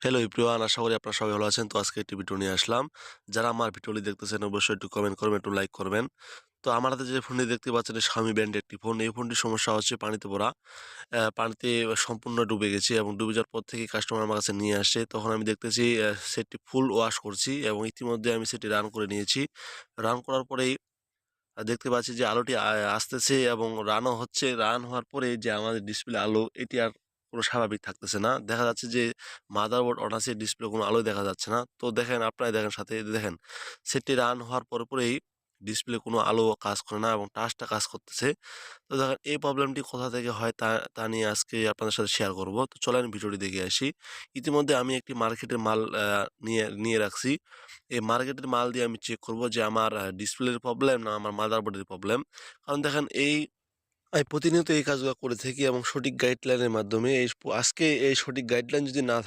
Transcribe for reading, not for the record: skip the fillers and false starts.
Hello everyone, আশা করি আপনারা সবাই ভালো আছেন। তো আজকে একটি ভিডিও নিয়ে আসলাম। যারা আমার ভিডিওটি দেখতেছেন অবশ্যই একটু কমেন্ট করবেন, একটু লাইক করবেন। তো আমার হাতে যে ফোনটি দেখতে পাচ্ছেন এটা Xiaomi ব্র্যান্ডের একটি ফোন। এই ফোনটির সমস্যা হচ্ছে পানিতে পড়া। পানিতে সম্পূর্ণ ডুবে গেছে এবং ডুবে যাওয়ার পর থেকেই কাস্টমার আমার কাছে নিয়ে আসছে। তখন আমি দেখতেছি সেটটি ফুল ওয়াশ করছি এবং ইতিমধ্যে আমি সেটি রান করে নিয়েছি। রান করার পরেই দেখতে পাচ্ছি যে আলোটি আসতেছে এবং রানও হচ্ছে। রান হওয়ার পরে যে আমাদের ডিসপ্লে আলো এটি আর কোনো স্বাভাবিক থাকতেছে না। দেখা যাচ্ছে যে মাদারবোর্ড অন আছে, ডিসপ্লে কোনো আলোই দেখা যাচ্ছে না। তো দেখেন, আপনারাই দেখেন, সাথে দেখেন সেটটি রান হওয়ার পরেই ডিসপ্লে কোনো আলো কাজ করে না এবং টাচটা কাজ করতেছে। তো দেখেন এই প্রবলেমটি কোথা থেকে হয় তা নিয়ে আজকে আপনাদের সাথে শেয়ার করব। তো চলেন ভিডিওটি দেখে আসি। ইতিমধ্যে আমি একটি মার্কেটের মাল নিয়ে নিয়ে রাখছি। এই মার্কেটের মাল দিয়ে আমি চেক করব যে আমার ডিসপ্লের প্রবলেম না আমার মাদারবোর্ডের প্রবলেম। কারণ দেখেন আমি প্রতিনিয়ত এই কাজগুলো করে থাকি এবং সঠিক গাইডলাইনের মাধ্যমে আজকে এই সঠিক গাইডলাইন যদি না থাকতো